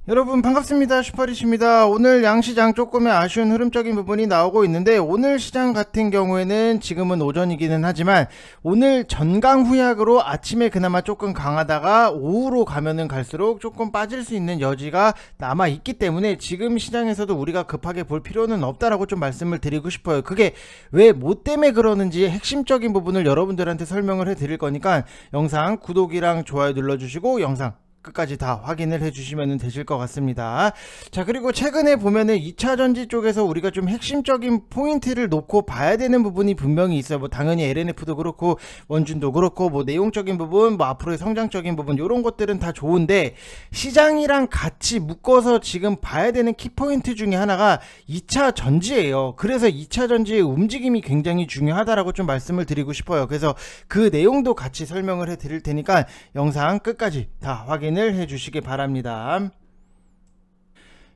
여러분 반갑습니다. 슈퍼리시입니다. 오늘 양시장 조금의 아쉬운 흐름적인 부분이 나오고 있는데, 오늘 시장 같은 경우에는 지금은 오전이기는 하지만 오늘 전강 후약으로 아침에 그나마 조금 강하다가 오후로 가면은 갈수록 조금 빠질 수 있는 여지가 남아 있기 때문에 지금 시장에서도 우리가 급하게 볼 필요는 없다라고 좀 말씀을 드리고 싶어요. 그게 왜 뭐 때문에 그러는지 핵심적인 부분을 여러분들한테 설명을 해 드릴 거니까 영상 구독이랑 좋아요 눌러주시고 영상 끝까지 다 확인을 해주시면 되실 것 같습니다. 자, 그리고 최근에 보면은 2차전지 쪽에서 우리가 좀 핵심적인 포인트를 놓고 봐야 되는 부분이 분명히 있어요. 뭐 당연히 LNF도 그렇고 원준도 그렇고 뭐 내용적인 부분, 뭐 앞으로의 성장적인 부분, 이런 것들은 다 좋은데 시장이랑 같이 묶어서 지금 봐야 되는 키포인트 중에 하나가 2차전지예요. 그래서 2차전지의 움직임이 굉장히 중요하다라고 좀 말씀을 드리고 싶어요. 그래서 그 내용도 같이 설명을 해 드릴 테니까 영상 끝까지 다 확인을 해주시기 바랍니다.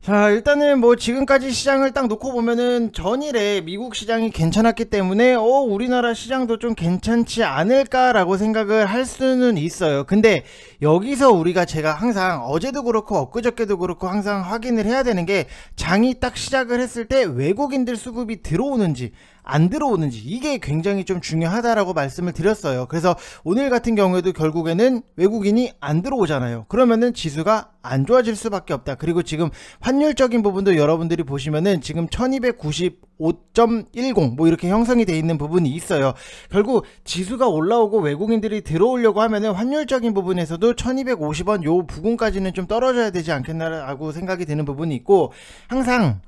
자, 일단은 뭐 지금까지 시장을 딱 놓고 보면은 전일에 미국 시장이 괜찮았기 때문에 우리나라 시장도 좀 괜찮지 않을까라고 생각을 할 수는 있어요. 근데 여기서 우리가 제가 항상 어제도 그렇고 엊그저께도 그렇고 항상 확인을 해야 되는 게, 장이 딱 시작을 했을 때 외국인들 수급이 들어오는지 안 들어오는지, 이게 굉장히 좀 중요하다라고 말씀을 드렸어요. 그래서 오늘 같은 경우에도 결국에는 외국인이 안 들어오잖아요. 그러면은 지수가 안 좋아질 수밖에 없다. 그리고 지금 환율적인 부분도 여러분들이 보시면은 지금 1295.10 뭐 이렇게 형성이 돼 있는 부분이 있어요. 결국 지수가 올라오고 외국인들이 들어오려고 하면은 환율적인 부분에서도 1250원 요 부분까지는 좀 떨어져야 되지 않겠나라고 생각이 드는 부분이 있고, 항상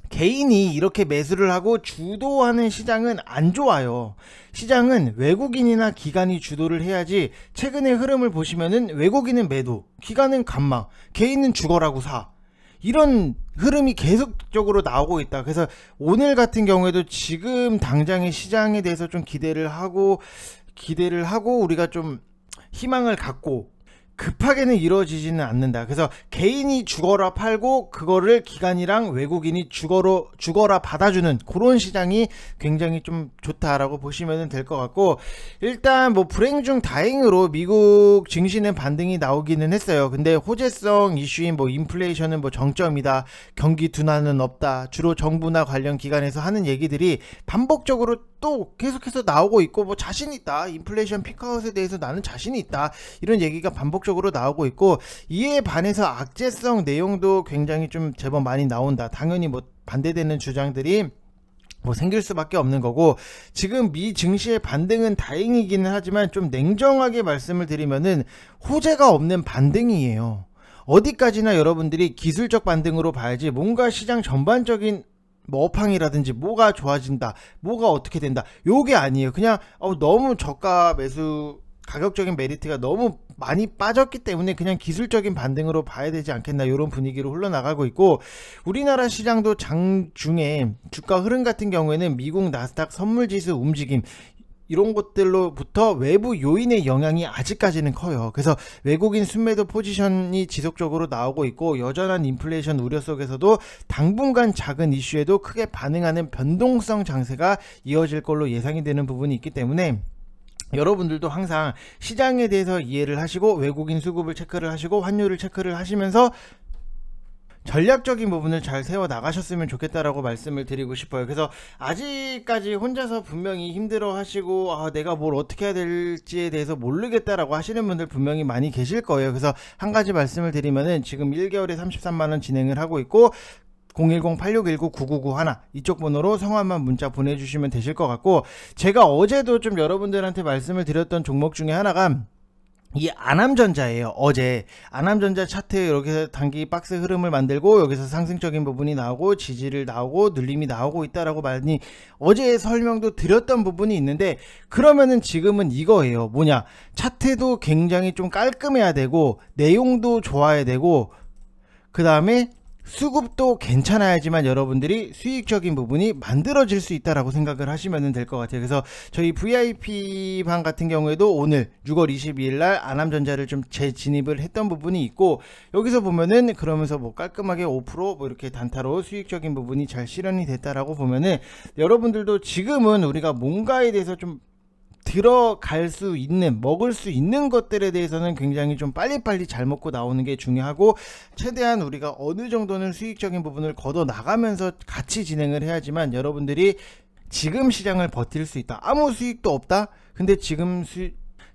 개인이 이렇게 매수를 하고 주도하는 시장은 안 좋아요. 시장은 외국인이나 기관이 주도를 해야지. 최근의 흐름을 보시면은 외국인은 매도, 기관은 감막, 개인은 죽어라고 사, 이런 흐름이 계속적으로 나오고 있다. 그래서 오늘 같은 경우에도 지금 당장의 시장에 대해서 좀 기대를 하고 우리가 좀 희망을 갖고 급하게는 이루어지지는 않는다. 그래서 개인이 죽어라 팔고 그거를 기관이랑 외국인이 죽어라 받아주는 그런 시장이 굉장히 좀 좋다라고 보시면 될 것 같고, 일단 뭐 불행 중 다행으로 미국 증시는 반등이 나오기는 했어요. 근데 호재성 이슈인 뭐 인플레이션은 뭐 정점이다, 경기 둔화는 없다, 주로 정부나 관련 기관에서 하는 얘기들이 반복적으로 또 계속해서 나오고 있고, 뭐 자신 있다, 인플레이션 피크아웃에 대해서 나는 자신이 있다, 이런 얘기가 반복적으로 나오고 있고, 이에 반해서 악재성 내용도 굉장히 좀 제법 많이 나온다. 당연히 뭐 반대되는 주장들이 뭐 생길 수밖에 없는 거고, 지금 미 증시의 반등은 다행이기는 하지만 좀 냉정하게 말씀을 드리면은 호재가 없는 반등이에요. 어디까지나 여러분들이 기술적 반등으로 봐야지, 뭔가 시장 전반적인 뭐 업황이라든지 뭐가 좋아진다, 뭐가 어떻게 된다, 요게 아니에요. 그냥 너무 저가 매수 가격적인 메리트가 너무 많이 빠졌기 때문에 그냥 기술적인 반등으로 봐야 되지 않겠나, 이런 분위기로 흘러나가고 있고, 우리나라 시장도 장중에 주가 흐름 같은 경우에는 미국 나스닥 선물지수 움직임, 이런 것들로부터 외부 요인의 영향이 아직까지는 커요. 그래서 외국인 순매도 포지션이 지속적으로 나오고 있고, 여전한 인플레이션 우려 속에서도 당분간 작은 이슈에도 크게 반응하는 변동성 장세가 이어질 걸로 예상이 되는 부분이 있기 때문에 여러분들도 항상 시장에 대해서 이해를 하시고 외국인 수급을 체크를 하시고 환율을 체크를 하시면서 전략적인 부분을 잘 세워 나가셨으면 좋겠다라고 말씀을 드리고 싶어요. 그래서 아직까지 혼자서 분명히 힘들어 하시고 내가 뭘 어떻게 해야 될지에 대해서 모르겠다라고 하시는 분들 분명히 많이 계실 거예요. 그래서 한 가지 말씀을 드리면은 지금 1개월에 33만원 진행을 하고 있고, 010-8619-9991 이쪽 번호로 성함만 문자 보내주시면 되실 것 같고, 제가 어제도 좀 여러분들한테 말씀을 드렸던 종목 중에 하나가 이 안암전자예요. 어제 안암전자 차트 이렇게 단기 박스 흐름을 만들고 여기서 상승적인 부분이 나오고 지지를 나오고 눌림이 나오고 있다라고 많이 어제 설명도 드렸던 부분이 있는데, 그러면은 지금은 이거예요. 뭐냐, 차트도 굉장히 좀 깔끔해야 되고 내용도 좋아야 되고 그 다음에 수급도 괜찮아야지만 여러분들이 수익적인 부분이 만들어질 수 있다라고 생각을 하시면 될 것 같아요. 그래서 저희 VIP 방 같은 경우에도 오늘 6월 22일 날 안암전자를 좀 재진입을 했던 부분이 있고, 여기서 보면은 그러면서 뭐 깔끔하게 5% 뭐 이렇게 단타로 수익적인 부분이 잘 실현이 됐다라고 보면은, 여러분들도 지금은 우리가 뭔가에 대해서 좀 들어갈 수 있는, 먹을 수 있는 것들에 대해서는 굉장히 좀 빨리빨리 잘 먹고 나오는 게 중요하고, 최대한 우리가 어느 정도는 수익적인 부분을 걷어 나가면서 같이 진행을 해야지만 여러분들이 지금 시장을 버틸 수 있다. 아무 수익도 없다? 근데 지금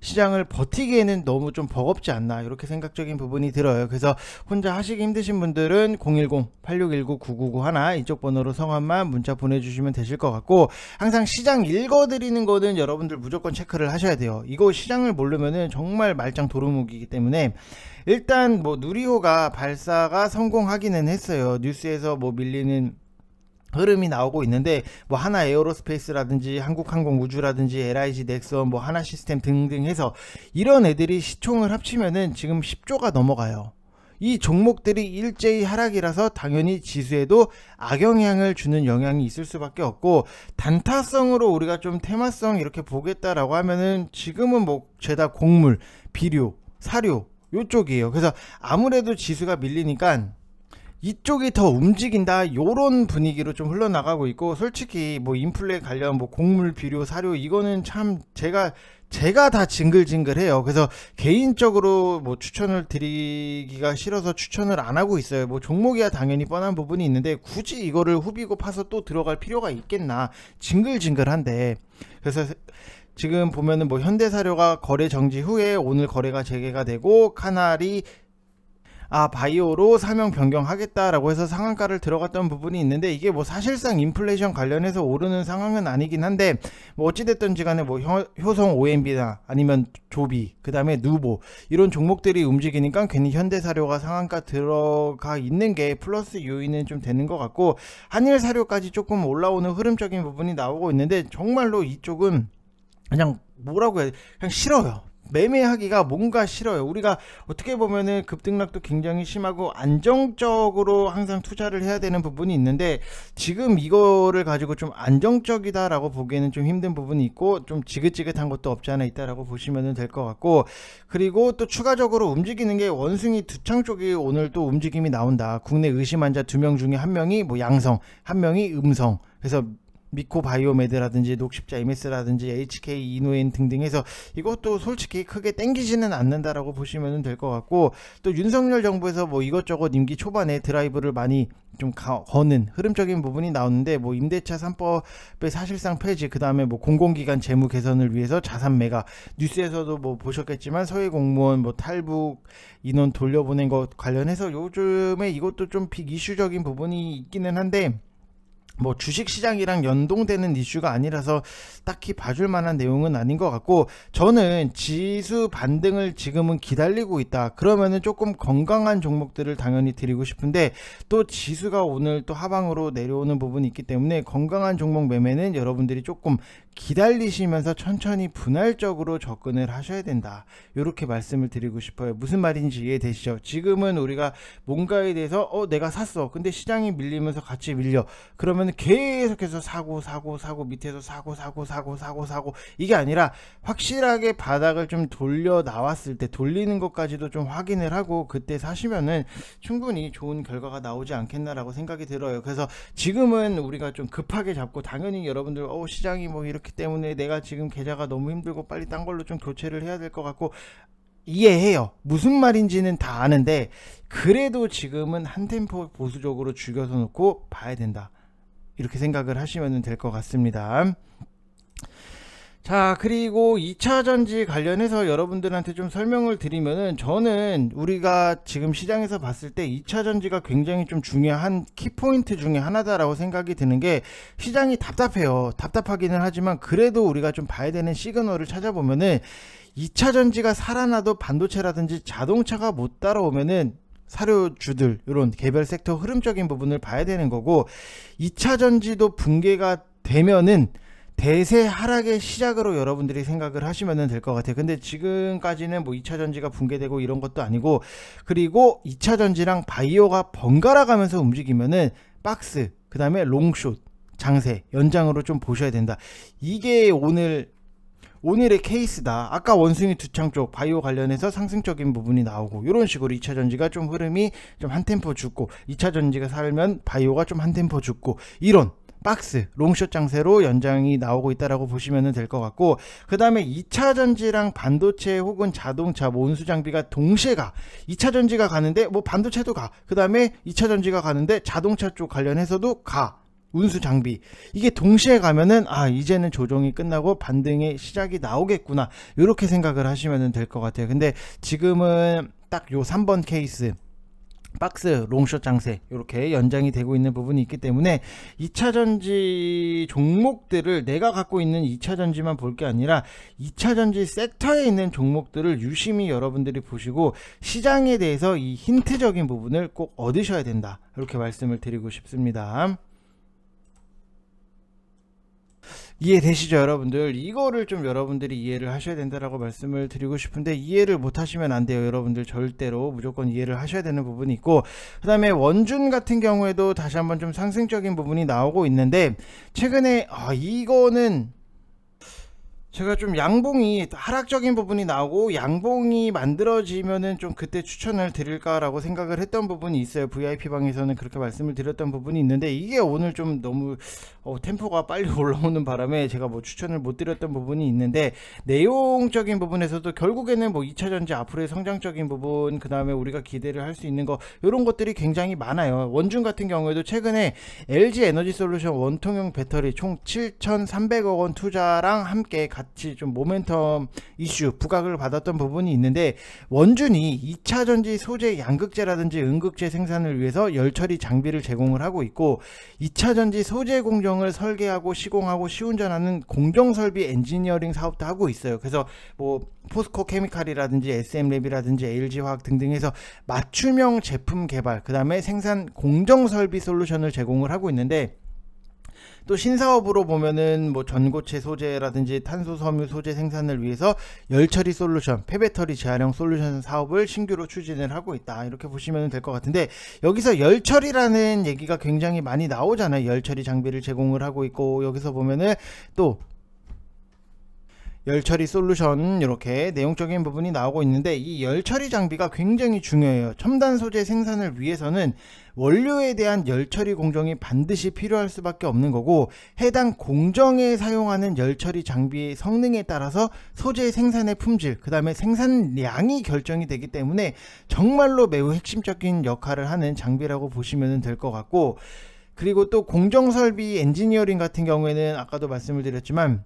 시장을 버티기에는 너무 좀 버겁지 않나, 이렇게 생각적인 부분이 들어요. 그래서 혼자 하시기 힘드신 분들은 010-8619-9991 이쪽 번호로 성함만 문자 보내주시면 되실 것 같고, 항상 시장 읽어드리는 거는 여러분들 무조건 체크를 하셔야 돼요. 이거 시장을 모르면은 정말 말짱 도루묵이기 때문에, 일단 뭐 누리호가 발사가 성공하기는 했어요. 뉴스에서 뭐 밀리는 흐름이 나오고 있는데, 뭐 하나 에어로스페이스라든지 한국항공우주라든지 LIG 넥선, 뭐 하나시스템 등등 해서 이런 애들이 시총을 합치면은 지금 10조가 넘어가요. 이 종목들이 일제히 하락이라서 당연히 지수에도 악영향을 주는 영향이 있을 수밖에 없고, 단타성으로 우리가 좀 테마성 이렇게 보겠다라고 하면은 지금은 뭐 죄다 곡물, 비료, 사료 요쪽이에요. 그래서 아무래도 지수가 밀리니까 이쪽이 더 움직인다, 요런 분위기로 좀 흘러나가고 있고, 솔직히 뭐 인플레 관련 뭐 곡물, 비료, 사료 이거는 참 제가 다 징글징글해요. 그래서 개인적으로 뭐 추천을 드리기가 싫어서 추천을 안 하고 있어요. 뭐 종목이야 당연히 뻔한 부분이 있는데 굳이 이거를 후비고 파서 또 들어갈 필요가 있겠나, 징글징글한데. 그래서 지금 보면은 뭐 현대사료가 거래 정지 후에 오늘 거래가 재개가 되고, 카날이 바이오로 사명 변경하겠다라고 해서 상한가를 들어갔던 부분이 있는데, 이게 뭐 사실상 인플레이션 관련해서 오르는 상황은 아니긴 한데, 뭐 어찌됐든지 간에 뭐 효성 OMB나 아니면 조비, 그 다음에 누보 이런 종목들이 움직이니까 괜히 현대사료가 상한가 들어가 있는 게 플러스 요인은 좀 되는 것 같고, 한일사료까지 조금 올라오는 흐름적인 부분이 나오고 있는데, 정말로 이쪽은 그냥 뭐라고 해야 돼, 그냥 싫어요. 매매하기가 뭔가 싫어요. 우리가 어떻게 보면은 급등락도 굉장히 심하고 안정적으로 항상 투자를 해야 되는 부분이 있는데, 지금 이거를 가지고 좀 안정적이다라고 보기에는 좀 힘든 부분이 있고, 좀 지긋지긋한 것도 없지 않아 있다라고 보시면 될 것 같고, 그리고 또 추가적으로 움직이는 게 원숭이 두창 쪽이 오늘 또 움직임이 나온다. 국내 의심 환자 2명 중에 1명이 뭐 양성, 1명이 음성. 그래서 미코바이오메드라든지 녹십자 MS라든지 HK 이노엔 등등 해서 이것도 솔직히 크게 땡기지는 않는다라고 보시면 될 것 같고, 또 윤석열 정부에서 뭐 이것저것 임기 초반에 드라이브를 많이 좀 거는 흐름적인 부분이 나오는데, 뭐 임대차 3법의 사실상 폐지, 그 다음에 뭐 공공기관 재무 개선을 위해서 자산 매각, 뉴스에서도 뭐 보셨겠지만 서해 공무원 뭐 탈북 인원 돌려보낸 것 관련해서 요즘에 이것도 좀 빅 이슈적인 부분이 있기는 한데, 뭐 주식시장이랑 연동되는 이슈가 아니라서 딱히 봐줄 만한 내용은 아닌 것 같고, 저는 지수 반등을 지금은 기다리고 있다 그러면은 조금 건강한 종목들을 당연히 드리고 싶은데, 또 지수가 오늘 또 하방으로 내려오는 부분이 있기 때문에 건강한 종목 매매는 여러분들이 조금 기다리시면서 천천히 분할적으로 접근을 하셔야 된다, 이렇게 말씀을 드리고 싶어요. 무슨 말인지 이해되시죠? 지금은 우리가 뭔가에 대해서 내가 샀어, 근데 시장이 밀리면서 같이 밀려, 그러면 계속해서 사고 밑에서 사고 이게 아니라 확실하게 바닥을 좀 돌려 나왔을 때 돌리는 것까지도 좀 확인을 하고 그때 사시면은 충분히 좋은 결과가 나오지 않겠나라고 생각이 들어요. 그래서 지금은 우리가 좀 급하게 잡고, 당연히 여러분들 시장이 뭐 이렇기 때문에 내가 지금 계좌가 너무 힘들고 빨리 딴 걸로 좀 교체를 해야 될 것 같고, 이해해요. 무슨 말인지는 다 아는데, 그래도 지금은 한 템포 보수적으로 죽여서 놓고 봐야 된다, 이렇게 생각을 하시면 될 것 같습니다. 자, 그리고 2차전지 관련해서 여러분들한테 좀 설명을 드리면은, 저는 우리가 지금 시장에서 봤을 때 2차전지가 굉장히 좀 중요한 키포인트 중에 하나다라고 생각이 드는 게, 시장이 답답해요. 답답하기는 하지만 그래도 우리가 좀 봐야 되는 시그널을 찾아보면은, 2차전지가 살아나도 반도체라든지 자동차가 못 따라오면은 사료주들, 이런 개별 섹터 흐름적인 부분을 봐야 되는 거고, 2차전지도 붕괴가 되면은 대세 하락의 시작으로 여러분들이 생각을 하시면 될 것 같아요. 근데 지금까지는 뭐 2차전지가 붕괴되고 이런 것도 아니고, 그리고 2차전지랑 바이오가 번갈아 가면서 움직이면은 박스, 그 다음에 롱숏, 장세, 연장으로 좀 보셔야 된다. 이게 오늘의 케이스다. 아까 원숭이 두창 쪽 바이오 관련해서 상승적인 부분이 나오고, 이런 식으로 2차전지가 좀 흐름이 좀 한 템포 죽고, 2차전지가 살면 바이오가 좀 한 템포 죽고, 이런 박스, 롱숏 장세로 연장이 나오고 있다라고 보시면 될 것 같고, 그 다음에 2차 전지랑 반도체 혹은 자동차, 뭐 운수 장비가 동시에 가. 2차 전지가 가는데 뭐 반도체도 가. 그 다음에 2차 전지가 가는데 자동차 쪽 관련해서도 가. 운수 장비, 이게 동시에 가면은 이제는 조정이 끝나고 반등의 시작이 나오겠구나, 이렇게 생각을 하시면 될 것 같아요. 근데 지금은 딱 요 3번 케이스, 박스 롱숏 장세, 이렇게 연장이 되고 있는 부분이 있기 때문에 2차전지 종목들을 내가 갖고 있는 2차전지만 볼 게 아니라 2차전지 섹터에 있는 종목들을 유심히 여러분들이 보시고 시장에 대해서 이 힌트적인 부분을 꼭 얻으셔야 된다, 이렇게 말씀을 드리고 싶습니다. 이해되시죠 여러분들? 이거를 좀 여러분들이 이해를 하셔야 된다라고 말씀을 드리고 싶은데, 이해를 못 하시면 안 돼요 여러분들. 절대로 무조건 이해를 하셔야 되는 부분이 있고, 그 다음에 원준 같은 경우에도 다시 한번 좀 상승적인 부분이 나오고 있는데, 최근에 이거는 제가 좀 양봉이 하락적인 부분이 나오고 양봉이 만들어지면은 좀 그때 추천을 드릴까라고 생각을 했던 부분이 있어요. VIP 방에서는 그렇게 말씀을 드렸던 부분이 있는데, 이게 오늘 좀 너무 템포가 빨리 올라오는 바람에 제가 뭐 추천을 못 드렸던 부분이 있는데, 내용적인 부분에서도 결국에는 뭐 2차전지 앞으로의 성장적인 부분, 그 다음에 우리가 기대를 할 수 있는 거, 이런 것들이 굉장히 많아요. 원준 같은 경우에도 최근에 LG 에너지 솔루션 원통형 배터리 총 7,300억 원 투자랑 함께 같이 좀 모멘텀 이슈 부각을 받았던 부분이 있는데, 원준이 2차전지 소재 양극재라든지 음극재 생산을 위해서 열처리 장비를 제공을 하고 있고, 2차전지 소재 공정을 설계하고 시공하고 시운전하는 공정설비 엔지니어링 사업도 하고 있어요. 그래서 뭐 포스코 케미칼이라든지 SM랩이라든지 LG화학 등등 해서 맞춤형 제품 개발, 그 다음에 생산 공정설비 솔루션을 제공을 하고 있는데, 또 신사업으로 보면은 뭐 전고체 소재라든지 탄소 섬유 소재 생산을 위해서 열처리 솔루션, 폐배터리 재활용 솔루션 사업을 신규로 추진을 하고 있다, 이렇게 보시면 될 것 같은데, 여기서 열처리라는 얘기가 굉장히 많이 나오잖아요. 열처리 장비를 제공을 하고 있고, 여기서 보면은 또 열처리 솔루션, 이렇게 내용적인 부분이 나오고 있는데, 이 열처리 장비가 굉장히 중요해요. 첨단 소재 생산을 위해서는 원료에 대한 열처리 공정이 반드시 필요할 수밖에 없는 거고, 해당 공정에 사용하는 열처리 장비의 성능에 따라서 소재 생산의 품질, 그 다음에 생산량이 결정이 되기 때문에 정말로 매우 핵심적인 역할을 하는 장비라고 보시면 될 것 같고, 그리고 또 공정설비 엔지니어링 같은 경우에는 아까도 말씀을 드렸지만,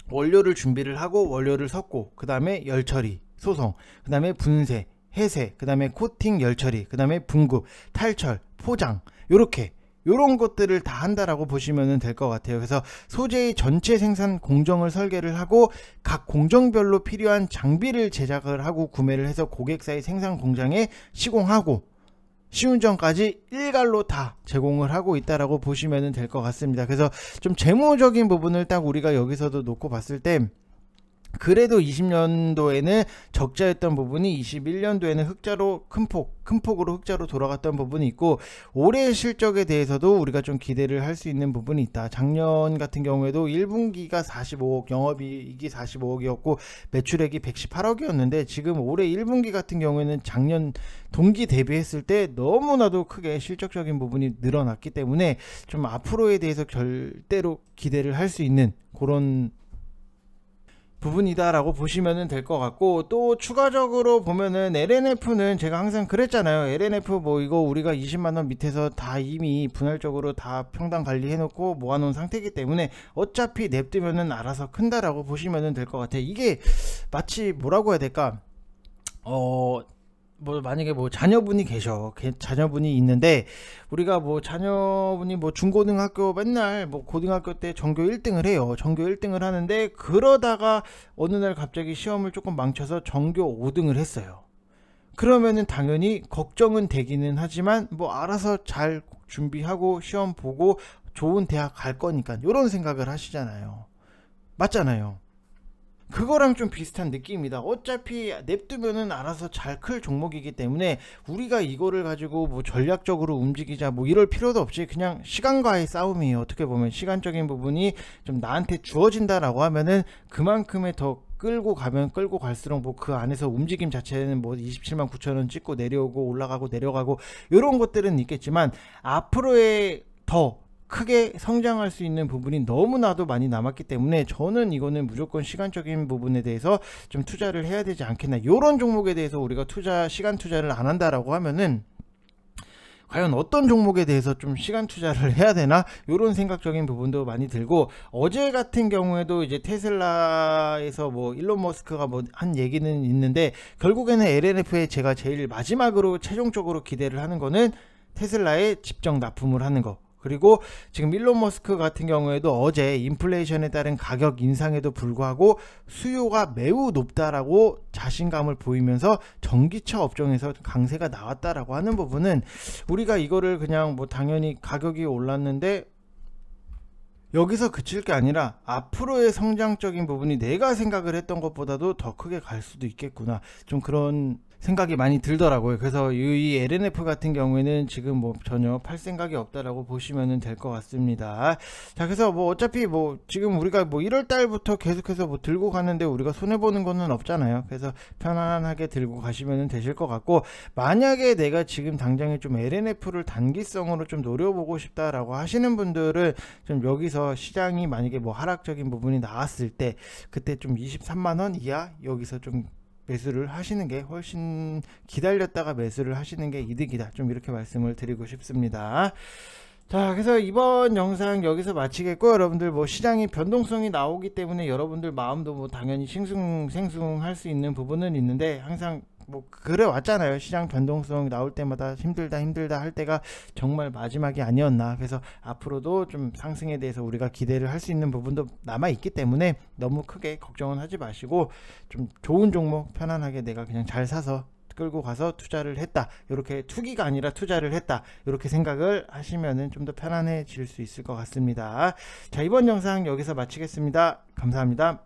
원료를 준비를 하고 원료를 섞고, 그 다음에 열처리, 소성, 그 다음에 분쇄, 해세, 그 다음에 코팅 열처리, 그 다음에 분급, 탈철, 포장, 요런 것들을 다 한다라고 보시면 될 것 같아요. 그래서 소재의 전체 생산 공정을 설계를 하고, 각 공정별로 필요한 장비를 제작을 하고 구매를 해서 고객사의 생산 공장에 시공하고 시운전까지 일괄로 다 제공을 하고 있다라고 보시면 될 것 같습니다. 그래서 좀 재무적인 부분을 딱 우리가 여기서도 놓고 봤을 때, 그래도 20년도에는 적자였던 부분이 21년도에는 흑자로 큰 폭으로 흑자로 돌아갔던 부분이 있고, 올해 실적에 대해서도 우리가 좀 기대를 할 수 있는 부분이 있다. 작년 같은 경우에도 1분기가 45억, 영업이익이 45억이었고 매출액이 118억이었는데, 지금 올해 1분기 같은 경우에는 작년 동기 대비했을 때 너무나도 크게 실적적인 부분이 늘어났기 때문에 좀 앞으로에 대해서 절대로 기대를 할 수 있는 그런 부분이다 라고 보시면 될 것 같고, 또 추가적으로 보면은 LNF는 제가 항상 그랬잖아요. LNF 뭐 이거 우리가 20만원 밑에서 다 이미 분할적으로 다 평당 관리해 놓고 모아놓은 상태이기 때문에 어차피 냅두면은 알아서 큰다라고 보시면 될 것 같아요. 이게 마치 뭐라고 해야 될까, 뭐 만약에 뭐 자녀분이 자녀분이 있는데, 우리가 뭐 자녀분이 뭐 중고등학교 맨날 뭐 고등학교 때 전교 1등을 해요. 전교 1등을 하는데, 그러다가 어느 날 갑자기 시험을 조금 망쳐서 전교 5등을 했어요. 그러면은 당연히 걱정은 되기는 하지만 뭐 알아서 잘 준비하고 시험 보고 좋은 대학 갈 거니까, 이런 생각을 하시잖아요. 맞잖아요. 그거랑 좀 비슷한 느낌입니다. 어차피 냅두면은 알아서 잘 클 종목이기 때문에 우리가 이거를 가지고 뭐 전략적으로 움직이자 뭐 이럴 필요도 없이 그냥 시간과의 싸움이에요. 어떻게 보면 시간적인 부분이 좀 나한테 주어진다라고 하면은 그만큼의 더 끌고 갈수록 뭐 그 안에서 움직임 자체는 뭐 27만 9천원 찍고 내려오고 올라가고 내려가고 이런 것들은 있겠지만, 앞으로의 더 크게 성장할 수 있는 부분이 너무나도 많이 남았기 때문에 저는 이거는 무조건 시간적인 부분에 대해서 좀 투자를 해야 되지 않겠나. 이런 종목에 대해서 우리가 시간 투자를 안 한다라고 하면은 과연 어떤 종목에 대해서 좀 시간 투자를 해야 되나, 이런 생각적인 부분도 많이 들고, 어제 같은 경우에도 이제 테슬라에서 뭐 일론 머스크가 뭐 한 얘기는 있는데, 결국에는 LNF에 제가 제일 마지막으로 최종적으로 기대를 하는 거는 테슬라에 집정 납품을 하는 거. 그리고 지금 일론 머스크 같은 경우에도 어제 인플레이션에 따른 가격 인상에도 불구하고 수요가 매우 높다라고 자신감을 보이면서 전기차 업종에서 강세가 나왔다라고 하는 부분은, 우리가 이거를 그냥 뭐 당연히 가격이 올랐는데 여기서 그칠 게 아니라 앞으로의 성장적인 부분이 내가 생각을 했던 것보다도 더 크게 갈 수도 있겠구나, 좀 그런 생각이 많이 들더라고요. 그래서 이 LNF 같은 경우에는 지금 뭐 전혀 팔 생각이 없다라고 보시면 될 것 같습니다. 자, 그래서 뭐 어차피 뭐 지금 우리가 뭐 1월 달부터 계속해서 뭐 들고 가는데 우리가 손해 보는 거는 없잖아요. 그래서 편안하게 들고 가시면 되실 것 같고, 만약에 내가 지금 당장에 좀 LNF를 단기성으로 좀 노려보고 싶다라고 하시는 분들은 좀 여기서 시장이 만약에 뭐 하락적인 부분이 나왔을 때, 그때 좀 23만원 이하 여기서 좀 매수를 하시는 게, 훨씬 기다렸다가 매수를 하시는 게 이득이다, 좀 이렇게 말씀을 드리고 싶습니다. 자, 그래서 이번 영상 여기서 마치겠고, 여러분들 뭐 시장이 변동성이 나오기 때문에 여러분들 마음도 뭐 당연히 싱숭생숭할 수 있는 부분은 있는데, 항상 뭐 그래 왔잖아요. 시장 변동성 나올 때마다 힘들다 할 때가 정말 마지막이 아니었나. 그래서 앞으로도 좀 상승에 대해서 우리가 기대를 할 수 있는 부분도 남아 있기 때문에 너무 크게 걱정은 하지 마시고, 좀 좋은 종목 편안하게 내가 그냥 잘 사서 끌고 가서 투자를 했다, 이렇게 투기가 아니라 투자를 했다, 이렇게 생각을 하시면은 좀 더 편안해질 수 있을 것 같습니다. 자, 이번 영상 여기서 마치겠습니다. 감사합니다.